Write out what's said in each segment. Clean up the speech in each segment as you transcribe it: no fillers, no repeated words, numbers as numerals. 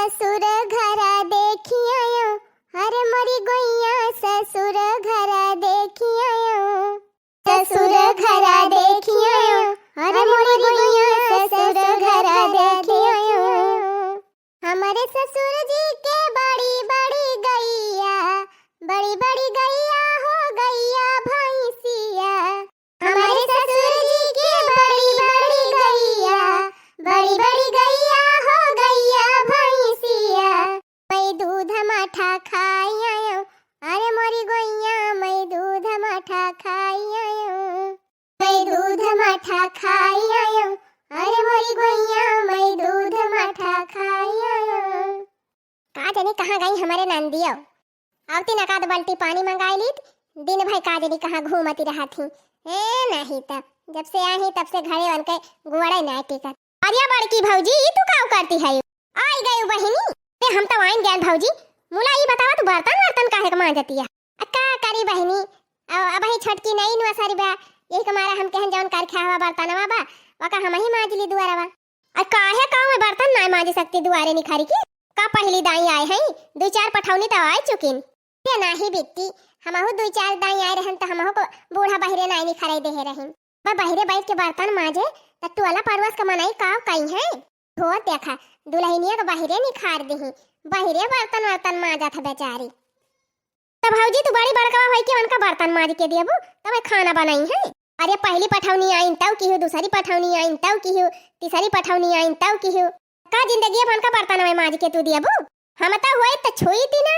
ससुर घरा देखी आयो, अरे मोरी गोइया ससुर घरा देखी आयो, ससुर घरा देखी आयो, अरे मोरी गोइया ससुर घरा देखी आयो। हमारे ससुर जी के बड़ी बड़ी गैया, बड़ी बड़ी गैया हो गैया भैंसिया। हमारे ससुर जी के बड़ी बड़ी गैया, बड़ी बड़ी गैया हो गैया भैंसिया। मैं दूध मठा खाई आयो, अरे मोरी गोइया मैं दूध मठा खाई आयो, मैं दूध मठा खाई आयो, अरे मोरी गोइया मैं दूध मठा खाई आयो। का जाने कहाँ गई हमारे नंदियो, आवती नकाद बाल्टी पानी मंगाई ली, दिन भर का जाने कहाँ घूमती रहा थी। नहीं तब जब से आई तब से घरे बन के गुवड़े नहीं टिकत। अरे बड़की भौजी तू का करती है? आई गई बहिनी, हम तो आइन गए भौजी। मुला ये बतावा तू बर्तन वर्तन काहे के मांजती है? का करी बहिनी, अब ही छटकी नहीं नुआ सारी बा, यही कमारा हम कहन जौन कर खावा बर्तनवा बा वका हम ही मांज ली दुआरवा। आ काहे का मैं बर्तन नहीं मांज सकती दुआरे निखारी की? का पहली दाई आए हैं, दो चार पठौनी तो आ चुकिन। ये नाही बिकती, हमहु दो चार दाई आए रहन तो हमहु को बूढ़ा बहिरे नहीं निखारे दे रहन। बा बहिरे बैठ के बर्तन मांजे त टोला परवास का मनाई का कई है। हो देखा दुल्हनिया के बहिरे निखार देही, बहिरे बर्तन वर्तन मांजा था बेचारी। तब भौजी तू बड़ी बड़का होई के उनका बर्तन मांज के देबू तब खाना बनाई है। अरे पहली पठौनी आइन तब की हो, दूसरी पठौनी आइन तब की हो, तीसरी पठौनी आइन तब की हो। का जिंदगी अपन का बर्तन में मांज के तू देबू? हम त होई त छोई ती ना।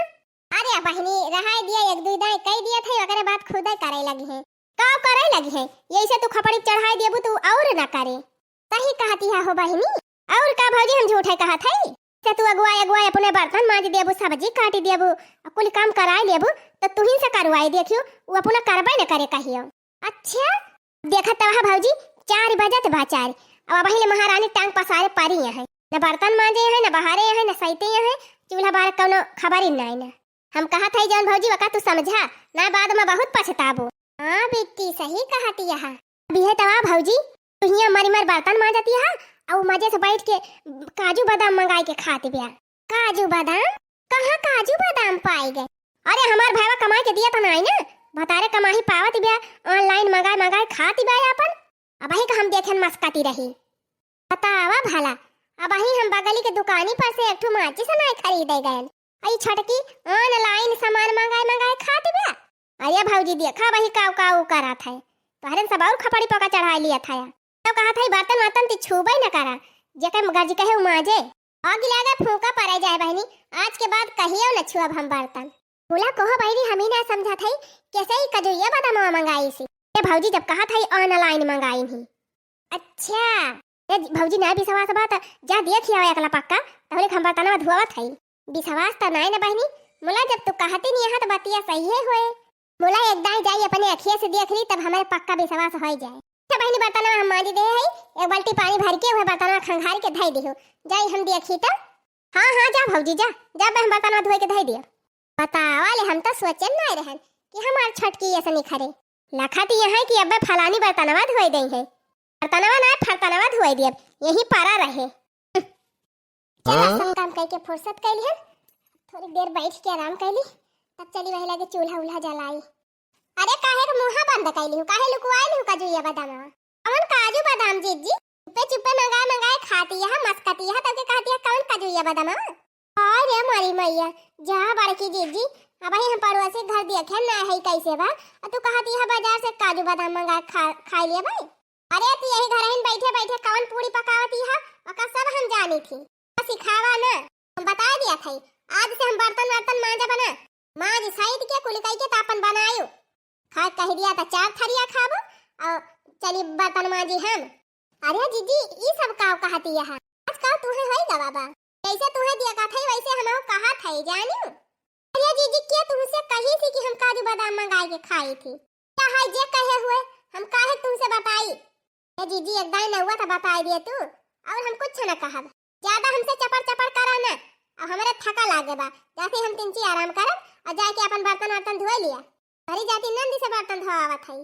अरे बहिनी रहाई दिया एक दो दाई कह दिया था, ओकरे बात खुद करे लगी है। का करे लगी है? यही से तू खपड़ी चढ़ाई देबू तू और ना करे। सही कहती है हो बहिनी। और का भौजी हम झूठे कहा था? से तू अगुआ अगुआ अपने बर्तन मांज देबू, सब्जी काटी देबू, कुल काम कराई लेबू तो तू ही से करवाई देखियो, वो अपना करबे न करे कहियो। अच्छा देखा तब भौजी 4 बजत बा 4, अब बहिनी महारानी टांग पसारे पारी है, न बर्तन मांजे है न बहारे है न सईते है, चूल्हा बार कौनो खबर ही नहीं ना। हम कहा था जौन भौजी वका तू समझा ना, बाद में बहुत पछताबो। हां बिट्टी सही कहती है। अभी है तवा भौजी तू हिया मरी मर बर्तन मांजती है और मजे से बैठ के काजू बादाम मंगाई के खाती बिया। काजू बादाम कहां काजू बादाम पाई गए? अरे हमार भाईवा कमाई के दिया तो नहीं ना, बतारे कमाई पावत बिया, ऑनलाइन मंगाए मंगाए खाती बिया अपन। अब ही का हम देखेन मस्कती रही। बतावा भला अब ही हम बगली के दुकानी पर से एक ठो माचिस नहीं खरीदे गए, आई छटकी ऑनलाइन सामान मंगाए मंगाए खाती बिया। अरे भौजी देखा वही काव काव करा था, तोहरे सब और खपड़ी पका चढ़ा लिया था। तो कहा था बर्तन वर्तन ती छूबे न करा, जेकर गाजी कहे माजे आग लगा फूंका पड़े जाए बहनी, आज के बाद कहियो न छुअब हम बर्तन। बोला कहो बहनी हम ही ना समझा था कैसे ही कजोइया बादाम मंगाई सी। ये भौजी जब कहा था ऑनलाइन मंगाई ही। अच्छा ये भौजी ना विश्वास बात जा देखियो एकला पक्का, तहले हम बर्तनवा धुआवत है। विश्वास तो नहीं ना बहनी, मुला जब तू कहती नहीं है तो बतिया सही है होए। मुला एक दाई जाई अपने अखिया से देख ली तब हमारे पक्का विश्वास हो जाए। अच्छा बहनी बर्तनवा हम मांज दे है, एक बाल्टी पानी भर के वह बर्तनवा खंगार के धई दियो, जाई हम देखी तो। हां हां जा भौजी जा जा हम बर्तनवा धोए के धई दियो। बतावा ले हम तो सोचन नहीं रहन कि हमार छटकी ऐसे निखरे लखाती है कि अब फलानी बर्तनवा धोई दई है, बर्तनवा ना फर्तनवा धोई दिए यही पारा रहे। चला सब काम करके फुर्सत कैली है, थोड़ी देर बैठ के आराम कैली, तब चली वही लगे चूल्हा उल्हा जलाई। अरे काहे का मुंह बंद कैली हूं, काहे लुकवाई लू काजू बादाम? कौन काजू बादाम जीजी चुप्पे चुप्पे मंगाए मंगाए खाती है मस्कती है, तब के कहती है कौन काजू बादाम? अरे मारी मैया जा बड़की जीजी, अब ही हम पड़ोसी घर देखे ना है कैसे बा, तू कहती है बाजार से काजू बादाम मंगा खा लिए भाई। अरे तू यही घर ही बैठे बैठे कौन पूरी पकावती है वका सब हम जानी थी, सिखावा ना हम बता दिया था। आज से हम बर्तन वर्तन मांजा बना मांज साइड के कुलकई के तापन बनायो, खा कह दिया था 4 थरिया खाबो और चली बर्तन मांजी हम। अरे जीजी ई सब का कहती है आज का तू है गा बाबा, कैसे तू है दिया का था वैसे हम कहा था जानियो। अरे जीजी क्या तुमसे कही थी कि हम काजू बादाम मंगाए के खाई थी? क्या है जे कहे हुए हम काहे तुमसे बताई? ये जीजी एक दाई न हुआ था बता दिए तू, और हम कुछ न कहा, ज्यादा हमसे चपड़ चपड़ करा ना। अब हमारे थका लागे बा, जाके हम 3 ची आराम करब और जाके अपन बर्तन वर्तन धोए लिया, घरी जाती नंदी से बर्तन धोआवत है।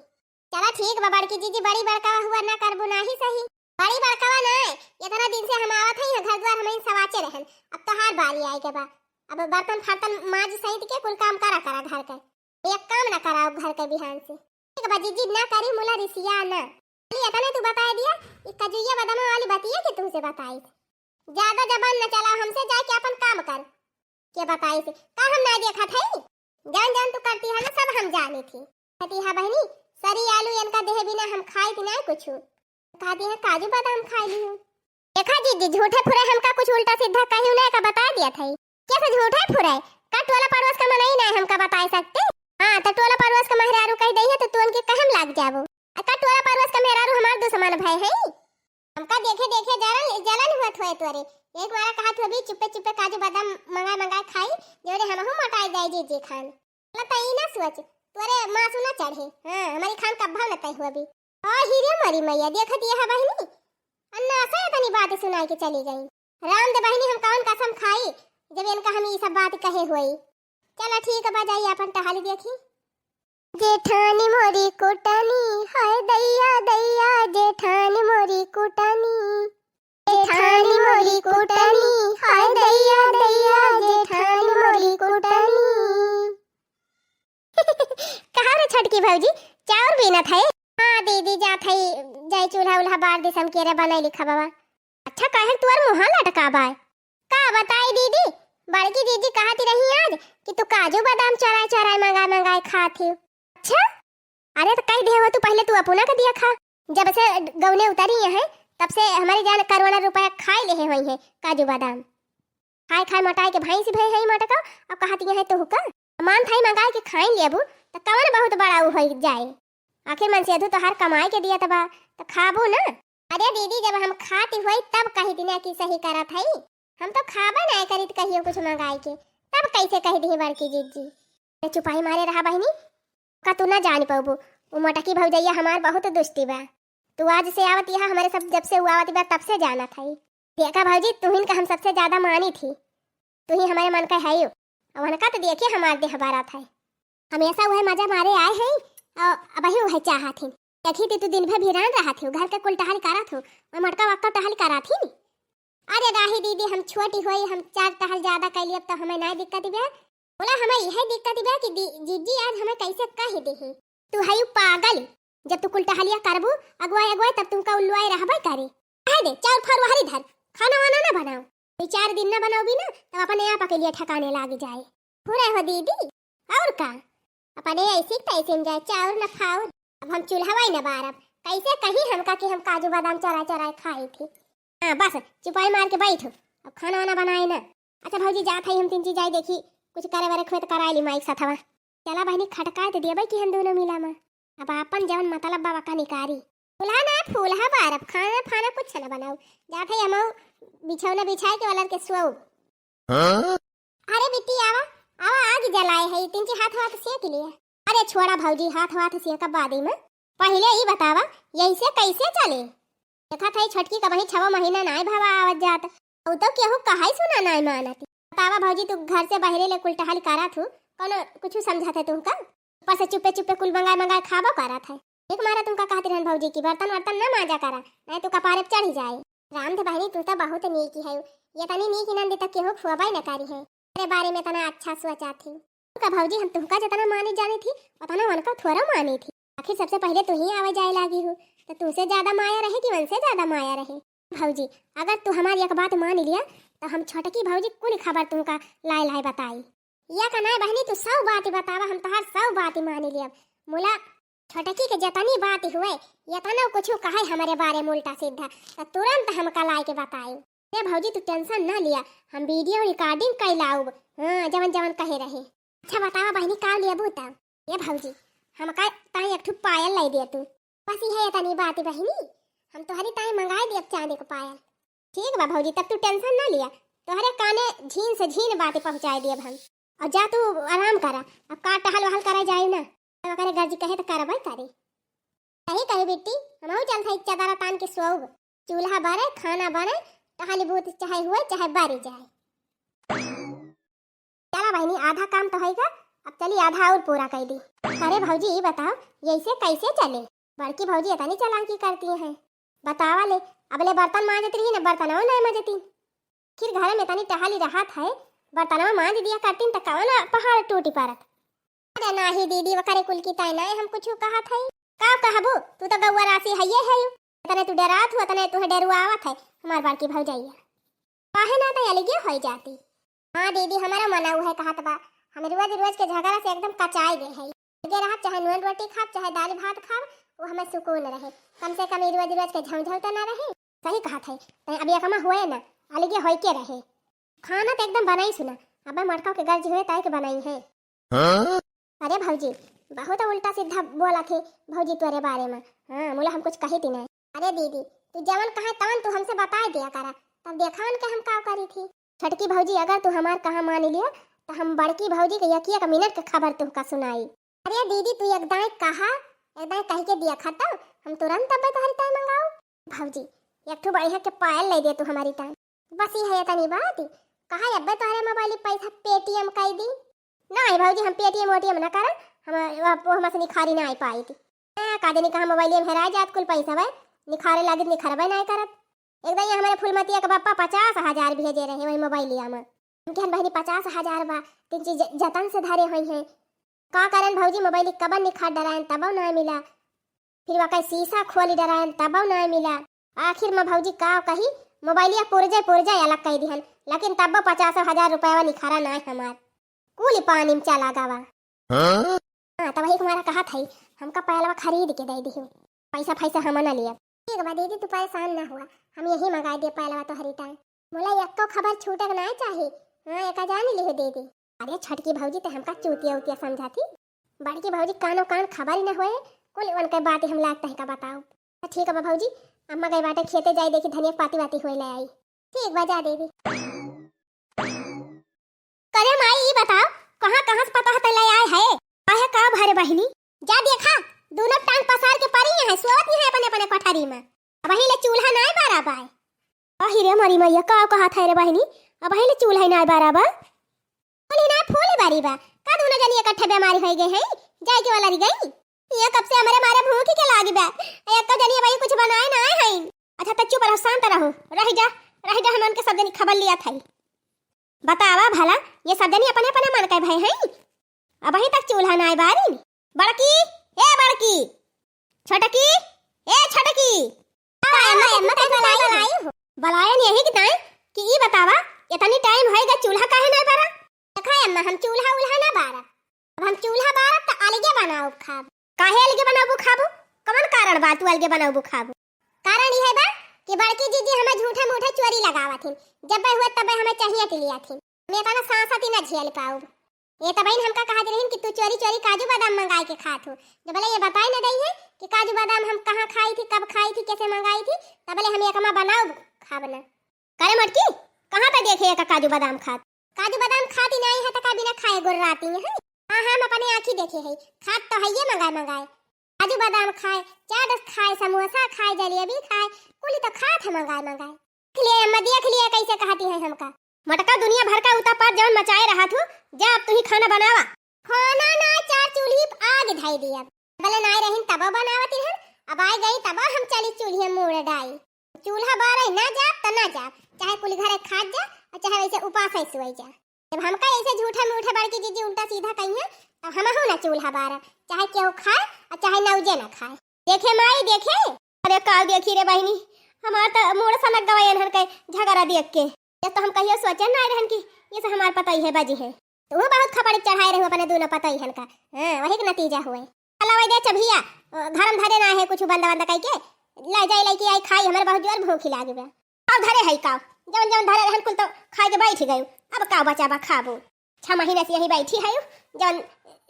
चला ठीक बा बड़की जीजी, बड़ी बड़का हुआ ना करबो ना ही सही। बड़ी बड़कावा ना है, इतना दिन से हम आवत हई घर द्वार हम सवाचे रहन। अब तो हार बारी आई के बा। अब बर्तन फर्तन माज सहित के कुल काम करा करा घर का। एक काम ना कराओ घर के बिहान से। एक बाजी जिद ना करी मुला रिसिया ना। ये तने तू बता दिया, एक कजुया बदमा वाली बातिया कि तुमसे बताई। ज्यादा जबान न चला, हमसे जाके अपन काम कर। के बताई से का हम ना देखा थई? जान जान तू करती है ना, सब हम जानी थी। कहती है बहनी सरी आलू इनका देह बिना हम खाई कि ना कुछ। कहती है काजू बादाम खा ली हूं। देखा जी झूठे फुरे हमका कुछ उल्टा सीधा कहीं ना का बता दिया था। कैसे झूठे फुरे का टोला पड़ोस का मनाई ना हमका बता सकते। हां तो टोला पड़ोस का मेहरारू कह दई है तो तू उनके कहम लाग जाबो। का टोला पड़ोस का मेहरारू हमार दुश्मन भाई है। हमका देखे देखे जलन हुआ थोए तोरे। एक बार कहा तो अभी चुप्पे चुप्पे काजू बादाम मंगा खाई जोरे हमहु मोटाई जाई जी खान। तई ना सोच तोरे मां सुना चढ़े। हां हमारी खान का भाव न तई हुआ भी। आ हीरे मरी मैया देखत ये है बहनी। अन्ना से तनी बात सुनाई के चली गई। राम दे बहनी हम कौन कसम खाई जब इनका हम ये सब बात कहे हुई। चला ठीक है बजाई अपन टहाली देखी। जेठानी मोरी कुटानी हाय दैया दैया जेठानी मोरी कुटानी। जेठानी मोरी कुटानी हाय दैया दैया जेठानी मोरी कुटानी। कहाँ रे छटकी भौजी चाउर भी न थे? हाँ दीदी जा थई जाई चूल्हा उल्हा बार दे सम केरे बनाई लिखा बाबा। अच्छा कहे तुअर मुहा लटका बाय का बताई दीदी। बड़की दीदी कहती रही आज कि तू काजू बादाम चराय चराय मंगाए खाती। अच्छा अरे तो कह दे हो तू पहले तू अपना का दिया खा। जब से गौने उतरी है तब से हमारी जान करोड़ों रुपया खाई ले हुई है काजू बादाम। खाए खाए मोटाई के भाई से भाई है मटका। अब कहती है तो हुका मान थाई मंगाए के खाई लेबू तो कवन बहुत बड़ा हो जाए। आखिर मन से तो हर कमाई के दिया तबा तो खाबू ना। अरे दीदी जब हम खाती हुई तब कही दिना कि सही करा था। हम तो खाबा नहीं करी तो कहियो कुछ मंगाई के तब कैसे कह दी बड़की जीजी। चुपाई मारे रहा बहनी का तू ना जान पाबू। वो मटकी भौजैया हमार बहुत दुष्टी बा। तू आज से आवत यहाँ हमारे सब जब से हुआ आवत बा तब से जाना था। देखा भौजी तू ही का हम सबसे ज्यादा मानी थी। तू ही हमारे मन का है यो। और उनका तो देखिए हमारे देह बारा था। हमेशा वह मजा मारे आए हैं और अब ही वह चाहा थी। देखी थी तू दिन भर भिरान रहा थी घर के कुल टहल करा थो और मटका वक्का टहल करा थी। अरे राही दीदी हम छोटी हुई हम 4 टहल ज्यादा कर लिए तो हमें नहीं दिक्कत बे। बोला हमें यह दिक्कत बे कि जीजी आज हमें कैसे कह दे। तू है पागल जब तू कुल टहलिया करबू अगवाई तब तुमका उल्लुआई रहबे करे। कह दे चार फर वहरी धर खाना वाना ना बनाओ। 4 दिन ना बनाओ भी ना तब अपने आप के लिए ठकाने लाग जाए। पूरा हो दीदी और का अपने ऐसे तैसे में जाए चाउर न खाओ। अब हम चूल्हा वाई न बारब कैसे कहीं हमका कि हम काजू बादाम चरा चराए खाई थी। हाँ बस चुपाई मार के बैठो अब खाना वाना बनाए ना। अच्छा भौजी जात है हम 3 चीज जाए देखी कुछ करे वरे खोत कराई ली माइक साथवा। चला बहनी खटका दे दिया भाई कि हम दोनों मिला में। अब अपन जवन मतलब बाबा का निकारी फुला ना फूलहा बारब खाना फाना कुछ ना बनाओ। जात है हम बिछौना बिछाए के वाला के सोओ। अरे बिट्टी आवा आवा आग जलाए है 3 हाथ सेक लिए। अरे छोड़ा भौजी हाथ सेका बादी में पहले ही बतावा यही से कैसे चले। देखा था छटकी का वही 6 महीना नाय भावा आवत जात औ तो केहू कहाई सुना नाय मानती। बतावा भौजी तू घर से बाहरे ले कुल टहल करा थू कोनो कुछ समझाते तुमका ऊपर से चुपे कुल मंगाए खाबा करा था। एक मारा तुमका कहती रहन भौजी की बर्तन वर्तन ना माजा करा नहीं तो कपारे पे चढ़ी जाए। राम थे बहनी तू तो बहुत नीकी है ये तनी नीकी नंदी तक केहू खुआबाई न करी है। तेरे बारे में तना अच्छा सोचा थी का भौजी हम तुमका जितना माने जाने थी उतना उनका थोड़ा मानी थी। आखिर सबसे पहले तू ही आवे जाए लागी हो तो तुमसे ज्यादा माया रहे कि उनसे ज्यादा माया रहे। भौजी अगर तू हमारी एक बात मान लिया तो हम छोटकी भौजी कुल खबर तुमका लाए बताई। या का ना बहनी तू 100 बात बतावा हम तहार 100 बात मान लिया। मुला छोटकी के जतनी बात हुए या तना कुछ कहे हमारे बारे में उल्टा सीधा तो तुरंत हमका लाए के बताई। ए भौजी तू टेंशन ना लिया हम वीडियो रिकॉर्डिंग कर लाऊब। हां जवन कहे रहे। अच्छा बतावा बहनी का लिया बूता। ये भौजी हमका ताई एक ठू पायल लाई दे तू बस ये तनी बात बहनी हम तोहरी ताई मंगाए दे चांदी का पायल। ठीक बा भौजी तब तू टेंशन ना लिया तोहरे काने झीन से झीन बात पहुंचाए दिए हम। और जा तू आराम करा अब का टहल वहल करा जाए ना तब करे गर्जी कहे तो करबे करे। सही कहे बेटी हमहु चल था चदरा तान के सोब चूल्हा बारे खाना बने टहली बूत चाहे हुए चाहे बारी जाए। चला बहनी आधा काम तो होगा अब चली आधा और पूरा कर दी। अरे भौजी बताओ यही से कैसे चले। बड़की भौजी इतनी चालाकी करती हैं बतावा ले, अबले बर्तन मांजत रही ना, बर्तनवा ना मांजती। फिर घर में तनी टहली राहत है, बर्तनवा मांज दिया करतीन त कौन पहाड़ टूटी पारत। अरे नाही दीदी वकरे कुल की ताई ना हम कुछ कहा था। का कहबो, तू तो गौवा राशि है ये है। तने तू डरात हुआ, तने तू डरुआवत है हमार बाकी भौजाइया। काहे ना त अलगे हो जाती। हां दीदी हमारा मना हुआ है कहत बा, हम रोज के झगड़ा से एकदम कचाई गए है। लगे रहा चाहे नून रोटी खा चाहे दाल भात खा, वो हमें सुकून रहे, कम से कम रोज के झमझम तो ना रहे। सही कहत है, तय अब एकमा होए ना अलगे होई के रहे। खाना तो एकदम बनाई सुना, अब मड़का के गर्ज हुए ताई के बनाई है। हाँ? अरे भौजी बहुत उल्टा सीधा बोला थे भौजी तेरे बारे में। हाँ मोला हम कुछ कही थी नहीं। अरे दीदी तू जवन कहा तवन तू हमसे बता दिया करा, तब देखा के हम का करी थी। छटकी भौजी अगर तू हमार कहा मान लिया तो हम बड़की भौजी के यकिया का मिनट के खबर तुमका सुनाई। अरे दीदी तू एकदम कहा, एकदम कह के दिया खाता, हम तुरंत तब तुम्हारी टाइम मंगाओ। भौजी एक ठो बढ़िया के पायल ले दे तू हमारी टाइम, बस ये है तनी बात। कहा अब्बे तुम्हारे मोबाइल पैसा पेटीएम कर दी। नहीं भौजी हम पेटीएम ओटीएम ना कर, हम वो हमसे निखारी ना आई पाई थी। का देनी कहा मोबाइल में हेरा जात कुल पैसा भाई निखारे लागे निखरबे नहीं करत। एकदम ये हमारे फुलमतिया के पापा 50,000 भेजे रहे वही मोबाइलिया में। हमके बहनी 50,000 बा तीन चीज जतन से धरे हुई हैं। का कारण भौजी मोबाइल कबर निखार डरायन तब ना मिला, फिर वका शीशा खोली डरायन तब ना मिला। आखिर में भौजी का कही मोबाइलिया पुरजे अलग कह दिहन, लेकिन तब 50,000 रुपया निखारा ना हमार कुल पानी में चला गवा। हाँ तब वही तुम्हारा कहा था हमका पहलवा खरीद के दे दी, पैसा फैसा हम ना लिया। ठीक बा दीदी तू परेशान ना हुआ, हम यही मंगा दे पहलवा तो हरी टाइम। मोला एक तो खबर छूटक ना चाहिए। हाँ एक जान लिख दे दे। अरे छटकी भौजी तो हमका चूतिया उतिया समझाती, बड़की भौजी कानो कान खबर ही ना होए कुल उनके बातें हम लागता है का बताओ। ठीक है भौजी अम्मा गई बाटे खेते जाई देखी धनिया पाती वाती होए ले आई। ठीक बजा देवी। करे माई ये बताओ कहां से पता है ले आए है काहे का भरे बहिनी जा देखा दोनों टांग पसार के पड़ी है सोवत नहीं है अपने अपने कोठरी में। अब वही ले चूल्हा नहीं बारा बाय। अहि रे मरी मैया का कहा था रे बहिनी, अब वही ले चूल्हा नहीं बारा बा बोली ना फूली बारी बा का दोनों जनी इकट्ठे बीमारी हो गए हैं जाए के वाला रह गई। ये कब से हमारे मारे भूख के लागी बा एक तो जनी भाई कुछ बनाए ना है। अच्छा तो चुप रहो शांत रहो रह जा हम उनके सब जनी खबर लिया था। बतावा भला ये सब जनी अपने अपने मन के भाई हैं, अब वही तक चूल्हा नहीं बारी। बड़की ए बड़की छोटकी ए छोटकी बलायन यही कितना कि ई बतावा इतनी टाइम होएगा चूल्हा काहे नहीं बारा। देखा अम्मा हम चूल्हा उल्हा ना बारा, अब हम चूल्हा बारा त अलगे बनाओ खाब। काहे अलगे बनाबू खाबू, कौन कारण बा तू अलगे बनाबू खाबू। कारण ई है बा कि बड़की जीजी हमें झूठे मूठे चोरी लगावथिन, जब हुआ तब हमें चाहिए के लिया थी। मैं कहना सांसती ना झेल पाऊ। ये तो बहन हमका कहा रही कि तू चोरी चोरी काजू बादाम मंगाई के खात हो, जब बोले ये बताई ना दई है कि काजू बादाम हम कहाँ खाई थी कब खाई थी कैसे मंगाई थी, तब बोले हम एकमा बनाओ खाबना। करे मटकी कहाँ पे देखे एक काजू बादाम खात, काजू बादाम खाती नहीं है तो का बिना खाए गुर्राती है। हाँ हम अपने आँखी देखे है खात तो है ये मंगाए काजू बादाम खाए चाट खाए समोसा खाए जलेबी खाए कुली तो खात है मंगाए। देख लिए कैसे कहती है हमका मटका दुनिया भर का उतापात जवन मचाए रहा तू जा अब तू ही खाना बनावा। खाना ना चार चूल्ही आग धाई दिया भले नाई रहीन तब बनावती है, अब आई गई तब हम चली चूल्हे मोड़ डाई। चूल्हा बारे ना जा त ना जा चाहे कुल घरे खा जा और चाहे वैसे उपास है सोई जा। जब हमका ऐसे झूठे मूठे बड़की जीजी उल्टा सीधा कही है तब हम हो ना चूल्हा बारा चाहे केहू खाए और चाहे नौजे ना खाए। देखे माई देखे अरे काल देखी रे बहनी हमार तो मोड़ सनक गवायन हन के झगड़ा देख के तो हम कहियो सोचे ना रहन की ये सब हमार पता ही है बाजी है। तू बहुत खपड़ चढ़ाए रहो अपने दोनों पता ही हन का। हां वही के नतीजा हुए अलावा दे चभिया घरम धरे ना है कुछ बंदा बंदा कह के ले जाई लेके आई खाई हमारे बहुत जोर भूख लागे बा। अब धरे है का जवन जवन धरे रहन कुल तो खाए के बैठ गयो, अब का बचाबा खाबो 6 महीने से यही बैठी है जवन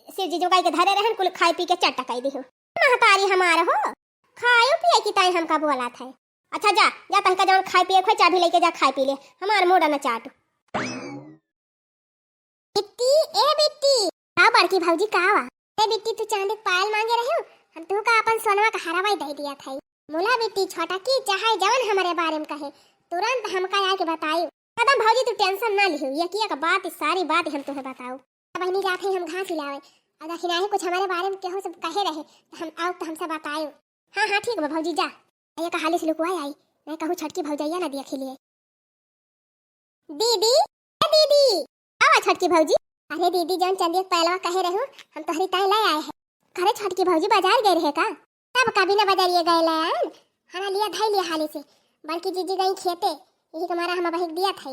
सिर जी जो के धरे रहन कुल खाई पी के चट्टा कह दियो। महतारी हमार हो खायो पिए की ताई हमका बोला था। अच्छा जा जा तनका जवन खाई पिए खोई चाबी लेके जा खाई पी ले हमार मोड़ा न चाट। बिट्टी ए बिट्टी का बड़की भौजी का वा ए बिट्टी तू चांदी पायल मांगे रहे हो, हम तू का अपन सोनवा का हरावाई दे दिया था। मोला बिट्टी छोटा की चाहे जवन हमारे बारे में कहे तुरंत हमका आके बताइयो। कदम भौजी तू टेंशन ना लियो ये किया का बात सारी बात हम तुम्हें बताओ। बहनी जाके हम घास हिलावे अगर खिनाही कुछ हमारे बारे में केहो सब कहे रहे तो हम आओ तो हमसे बताइयो। हां ठीक बा भौजी जा। ये का हाली से लुकवाई आई, मैं कहूँ छठ की भौजैया ना देख लिए। दीदी ए दीदी आवा छठ की भौजी। अरे दीदी जान चंदी पहलवा कहे रहूं हम तोहरी ताई ले आए हैं। घरे छठ की भौजी बाजार गए रहे का? तब कभी ना बाजारिए गए लान हना लिया धाई लिया हाली से। बड़की जीजी गई खेते, यही तुम्हारा हम बहिक दिया था।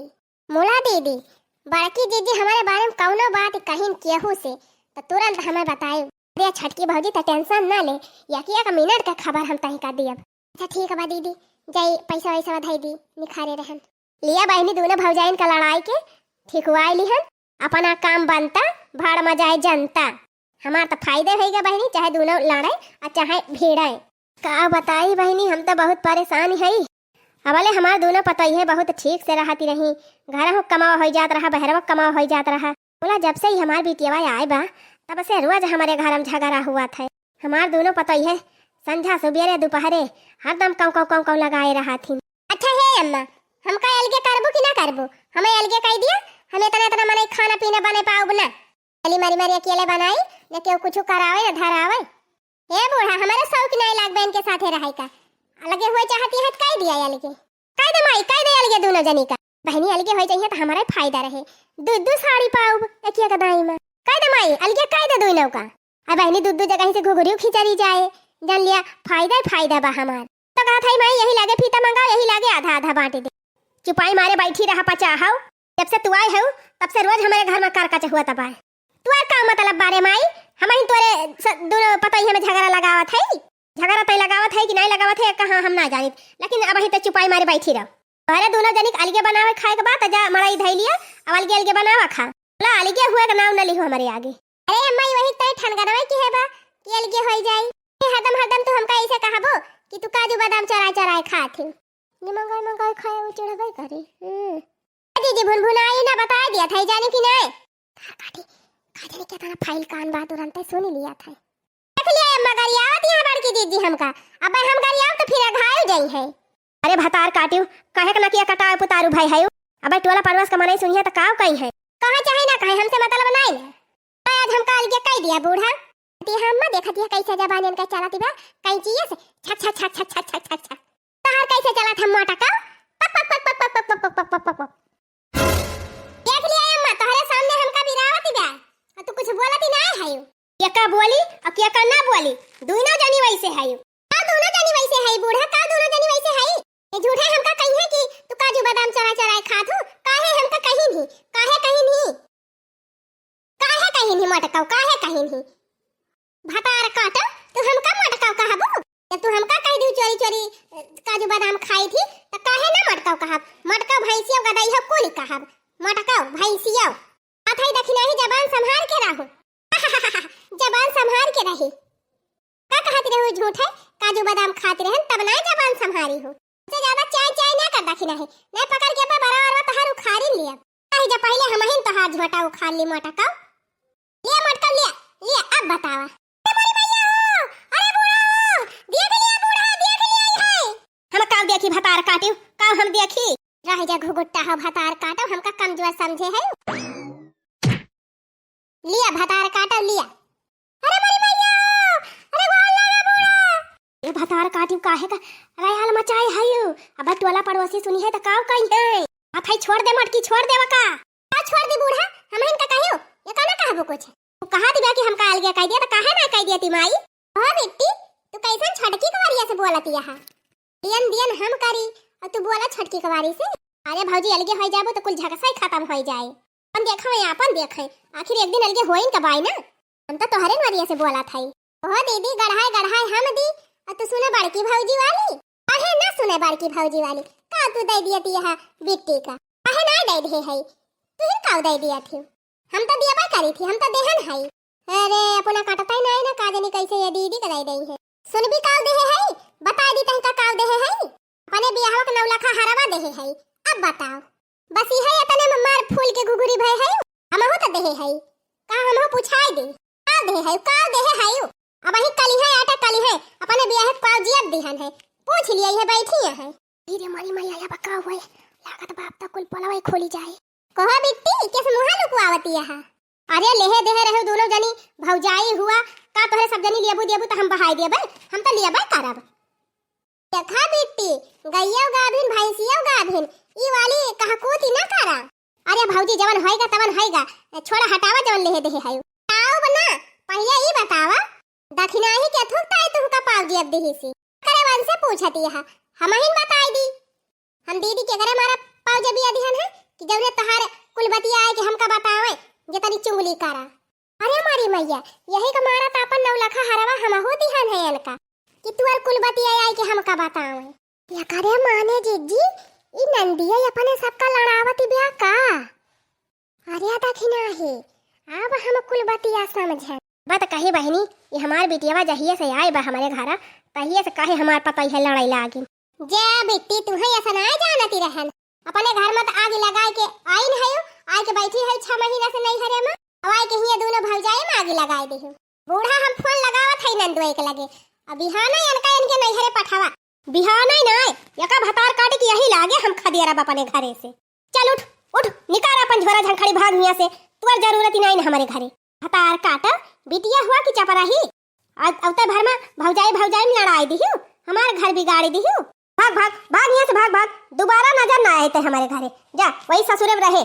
मोला दीदी बड़की जीजी हमारे बारे में कौनो बात कहीं केहू से तो तुरंत हमें बताए। अरे छठ की भौजी तो टेंशन ना ले, या का मिनट का खबर हम तही का दियब। अच्छा ठीक है बा दीदी, जाई पैसा वैसा बधाई दी निखारे रहन। लिया बहनी दोनों भौजाइन का लड़ाई के ठीक हुआ लिहन, अपना काम बनता भाड़ में जाए जनता। हमार तो फायदे होगा बहनी, चाहे दोनों लड़े और चाहे भिड़े। का बताई बहनी हम तो बहुत परेशान है। अबले हमार दोनों पतई है बहुत ठीक से रहती रही, घर हो कमावा हो जात रहा, बहरवा कमावा हो जात रहा। बोला जब से ही हमार बिटिया आए बा तब से रोज हमारे घर में झगड़ा हुआ था। हमार दोनों पतई है संझा सुबेरे दोपहरे हरदम कौ कौ लगाए रहा थी। अच्छा है अम्मा, हम का अलगे करबो कि ना करबो? हमें अलगे कह दिया, हमें इतना मने खाना पीना बने पाऊ ना। अली मारी मारी अकेले बनाई न केहू कुछ करावे न धरावे। ए बूढ़ा हमारे शौक नहीं लाग बहन के साथे रहे का, अलगे हुए चाहती है कह दिया अलगे। कह दे माई कह दे अलगे दोनों जनी का। बहनी अलगे हो जाइए तो हमारा फायदा रहे, दूध साड़ी पाऊ एकिया का दाई में। कह दे माई अलगे कह दे दोनों का। अब बहनी दूध जगह से घुघुरी खिचड़ी जाए जान लिया, फायदा ही फायदा बा हमार। तो कहा था माई यही लागे फीता मंगाओ, यही लागे आधा आधा बांट दे। चुपाई मारे बैठी रहा पचाहाओ, जब से तू आई हो तब से रोज हमारे घर में कारका हुआ तब आए। तू का मतलब बारे माई हम ही तोरे दोनों पता ही हमें झगड़ा लगावत है। झगड़ा तय लगावत है कि नहीं लगावत है कहाँ हम ना जानित, लेकिन अब ही तो चुपाई मारे बैठी रहो। अरे दोनों जनिक अलगे बनावे खाए के बाद जा मड़ाई धई लिया, अब अलगे अलगे बनावा खा ला। अलगे हुआ का नाम न लिहो हमारे आगे। अरे अम्मा वही तय ठनगरवे की है बा कि अलगे होई जाई। हरदम हरदम तू हमका ऐसे कहबो कि तू काजू बादाम चराय चराय खात है। निमंगाई मंगाई खाए वो चढ़ाई करे। दीदी भुनभुनाई ना बता दिया था जाने की नहीं। काटी काजरी के तना फाइल कान बात तुरंत सुन लिया था। देख लिया अम्मा गरियावत यहां बड़की दीदी हमका, अब हम गरियाव तो फिर घायल जाई है। अरे भतार काटियो कहे के ना किया कटाए पुतारू भाई है। अब टोला परवास का मने सुनिए तो काव कहीं है, कहां चाहे ना कहे हमसे मतलब नहीं ना। आज हमका अलगे कह दिया बूढ़ा ती हम में देखत है कैसे जबान इनका चलाती बा कैंचिया से छक छक छक छक छक छक छक तहर कैसे चला था मोटा का पक पक पक पक पक पक पक पक पक। देख लिया अम्मा तोहरे सामने हमका बिरावती बा और तू कुछ बोलती नहीं है। ये का बोली और क्या का ना बोली दोनों जनी वैसे है। का दोनों जनी वैसे है बूढ़ा, का दोनों जनी वैसे है। ये झूठे हमका कहीं है कि तू काजू बादाम चरा चराय खात हो। काहे हमका कहीं नहीं, काहे कहीं नहीं, काहे कहीं नहीं मटकाऊ, काहे कहीं नहीं भतार काटा तू हमका मटकाऊ कहबो। जब तू हमका कह दी चोरी चोरी काजू बादाम खाई थी तो काहे ना मटकाऊ कहब। मटकाऊ भैंसिया गदाई हो कोली कहब, मटकाऊ भैंसिया। अथई दखिना ही जबान संभाल के रहो जबान संभाल के रही। का कहती रहो झूठ है काजू बादाम खाती रहन तब ना जबान संभारी हो। से ज्यादा चाय चाय ना कर दखिना है, नहीं पकड़ के बराबर तहार उखाड़ी लिया। कहीं जब पहले हम ही तहार झोटा उखाड़ ली मटकाऊ लिया मटकाऊ लिया लिया। अब बतावा देखी भतार काटियो का हम देखी रह जा घुगुट्टा हो भतार काटो हमका कमजोर समझे है। लिया भतार काटो लिया। अरे मेरी मैया अरे बोल लगा बूढ़ा ये भतार काटियो काहे का रयाल मचाई है यू। अब टोला पड़ोसी सुनी है तो काव कहीं है आप है छोड़ दे मटकी छोड़ दे वका का छोड़ दे बूढ़ा हम इनका कहियो ये का ना कहबो कुछ। तू कहा दिया कि हमका अलगे कह दिया तो काहे ना कह दिया ती माई। हां बेटी तू कैसन छटकी कवारिया से बोलती है। दियन दियन हम करी और तू बोला छटकी कवारी से। अरे भौजी अलगे हो जाबो तो कुल झगसा ही खत्म हो जाए। हम देखो अपन देखे आखिर एक दिन अलगे होइन कबाई ना। हम तो तोहरे नरिया से बोला था। ओ दीदी गढ़ाई गढ़ाई हम दी और तू सुने बड़की भौजी वाली। अरे ना सुने बड़की भौजी वाली का तू दे दिया ती है बिट्टी का अरे ना दे दे है तू ही का दे दिया थी। हम तो दिया करी थी, हम तो देहन है। अरे अपना काटता ही नहीं ना का देनी कैसे ये दीदी का दे दई है। सुन भी काव दे है बता दी तही का काव दे है अपने बियाह के 9 लाख हरवा दे है। अब बताओ बस ये है तने मार फूल के घुघुरी भय है हम हो तो दे है का हम हो पूछाई दे काव दे है अब ही कली है आटा कली है अपने बियाह के पाव जियब दिहन है पूछ लिया ये बैठी है। धीरे मरी मैया बका हुए लागत बाप तक कुल पलवे खोली जाए। कहा बिट्टी किस मुहा लुकवावती है। अरे लेहे देहे रहे दोनों जनी भौजाई हुआ का तोहरे सब जनी लेबू देबू तो हम बहाई देबे हम तो लेबे करब। देखा बेटी, गैया गाभिन भैंसिया गाभिन, ई वाली कहकूती ना करा। अरे भौजी जवन होएगा तवन होएगा, छोड़ा हटावा जवन लेहे देहे हायो। आओ बना, पहले ई बतावा, दखिना ही के थुकता है तुमका पाव दिया देही सी। करे वन से पूछती है, हमहिन बताई दी। हम दीदी के घरे मारा पाव जब दिया दिहन है कि जवने तहार कुलबती आए कि हमका बतावे, जे तनी चुंगली करा। अरे मारी मैया, यही का मारा तापन नौलखा हरवा हमहु दिहन है इनका कि तुअर कुलबती आई कि हमका बतावे। या करे माने जीजी, ई नंदिया अपने सबका लड़ावती बिया का। अरे दखिना है, अब हम कुलबतिया समझे। बात कही बहनी, ये हमार बेटियावा जहिया से आए बा हमारे घरा, तहिया से कहे हमार पता है लड़ाई लागी। जे बेटी तुम्हें ऐसा ना जानती रहन, अपने घर में आग लगाए के आई न हयो, आए के बैठी है 6 महीना से नहीं हरे में, हवाई के हिया दोनों भौजाई में आग लगाए देहु। बूढ़ा हम फोन लगावत है नंदुए के लगे, अब बिहाना इनका इनके नहीं हरे पठावा। बिहाना ही ना, यका भतार काटे की यही लागे हम खदियारा अपने घरे से। चल उठ उठ, निकाल अपन झोरा झंखड़ी भाग हिया से, तुअर जरूरत ही नहीं न हमारे घरे। भतार काटा बिटिया हुआ कि चपराही, आज अवते भर में भौजाई में लड़ाई दिहु, हमार घर बिगाड़ी दिहु। भाग भाग भाग यहाँ से, भाग भाग, दोबारा नजर ना आए ते हमारे घरे। जा वही ससुरे रहे।